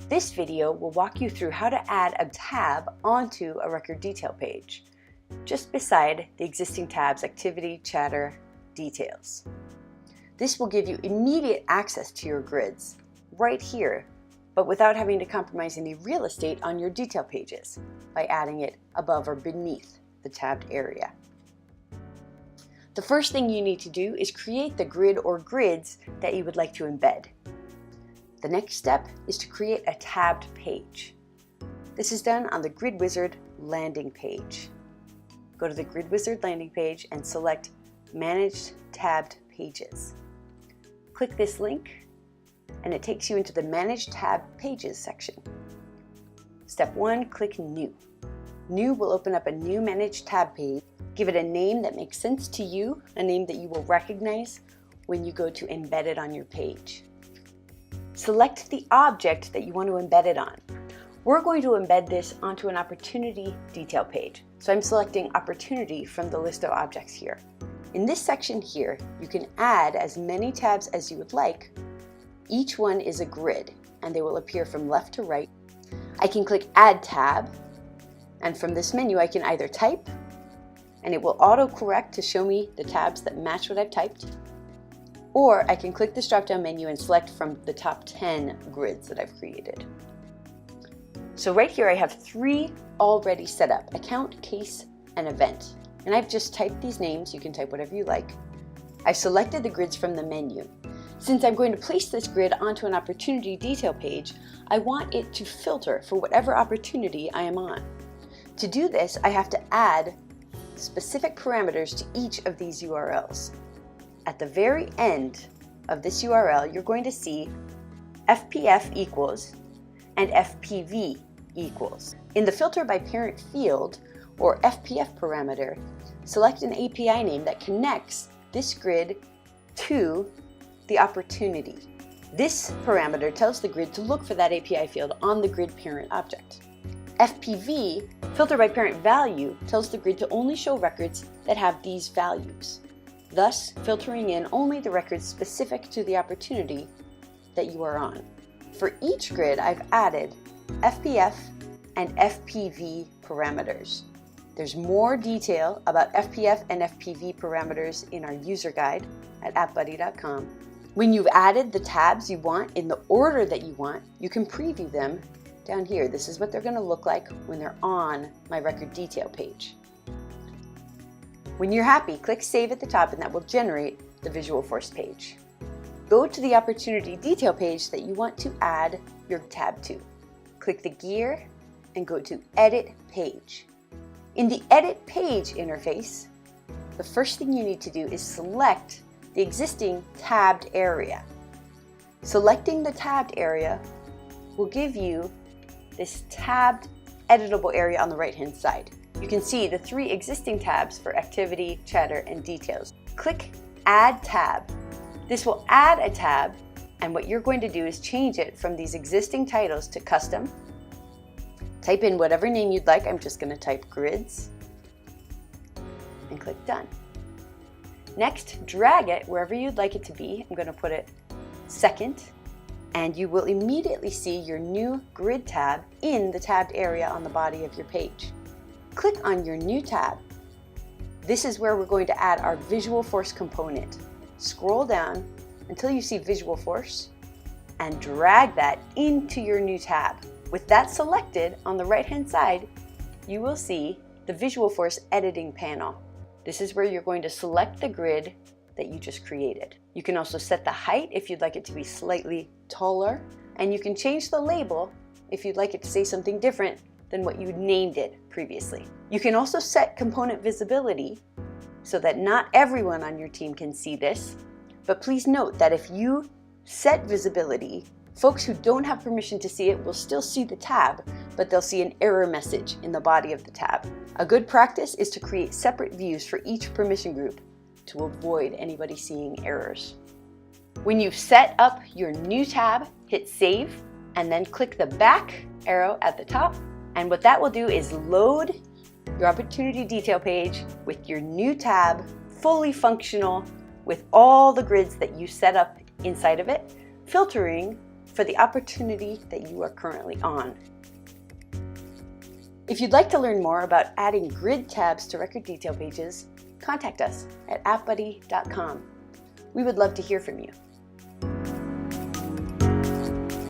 This video will walk you through how to add a tab onto a record detail page, just beside the existing tabs Activity, Chatter, Details. This will give you immediate access to your grids right here, but without having to compromise any real estate on your detail pages by adding it above or beneath the tabbed area. The first thing you need to do is create the grid or grids that you would like to embed. The next step is to create a tabbed page. This is done on the GridWizard landing page. Go to the GridWizard landing page and select Manage Tabbed Pages. Click this link and it takes you into the Manage Tabbed Pages section. Step 1, click New. New will open up a new Manage Tab page. Give it a name that makes sense to you, a name that you will recognize when you go to embed it on your page. Select the object that you want to embed it on. We're going to embed this onto an opportunity detail page. So I'm selecting opportunity from the list of objects here. In this section here, you can add as many tabs as you would like. Each one is a grid and they will appear from left to right. I can click Add Tab, and from this menu I can either type and it will auto-correct to show me the tabs that match what I've typed, or I can click this drop-down menu and select from the top 10 grids that I've created. So right here I have 3 already set up: account, case, and event. And I've just typed these names. You can type whatever you like. I've selected the grids from the menu. Since I'm going to place this grid onto an opportunity detail page, I want it to filter for whatever opportunity I am on. To do this, I have to add specific parameters to each of these URLs. At the very end of this URL, you're going to see FPF equals and FPV equals. In the filter by parent field, or FPF parameter, select an API name that connects this grid to the opportunity. This parameter tells the grid to look for that API field on the grid parent object. FPV, filter by parent value, tells the grid to only show records that have these values, thus filtering in only the records specific to the opportunity that you are on. For each grid, I've added FPF and FPV parameters. There's more detail about FPF and FPV parameters in our user guide at appbuddy.com. When you've added the tabs you want in the order that you want, you can preview them down here. This is what they're going to look like when they're on my record detail page. When you're happy, click Save at the top and that will generate the VisualForce page. Go to the opportunity detail page that you want to add your tab to. Click the gear and go to Edit Page. In the Edit Page interface, the first thing you need to do is select the existing tabbed area. Selecting the tabbed area will give you this tabbed editable area on the right-hand side. You can see the 3 existing tabs for Activity, Chatter, and Details. Click Add Tab. This will add a tab, and what you're going to do is change it from these existing titles to custom. Type in whatever name you'd like. I'm just going to type grids and click Done. Next, drag it wherever you'd like it to be. I'm going to put it second, and you will immediately see your new grid tab in the tabbed area on the body of your page. Click on your new tab. This is where we're going to add our VisualForce component. Scroll down until you see VisualForce and drag that into your new tab. With that selected, on the right-hand side, you will see the VisualForce editing panel. This is where you're going to select the grid that you just created. You can also set the height if you'd like it to be slightly taller, and you can change the label if you'd like it to say something different than what you named it previously. You can also set component visibility so that not everyone on your team can see this, but please note that if you set visibility, folks who don't have permission to see it will still see the tab, but they'll see an error message in the body of the tab. A good practice is to create separate views for each permission group to avoid anybody seeing errors. When you've set up your new tab, hit Save, and then click the back arrow at the top. And what that will do is load your opportunity detail page with your new tab, fully functional, with all the grids that you set up inside of it, filtering for the opportunity that you are currently on. If you'd like to learn more about adding grid tabs to record detail pages, contact us at appbuddy.com. We would love to hear from you.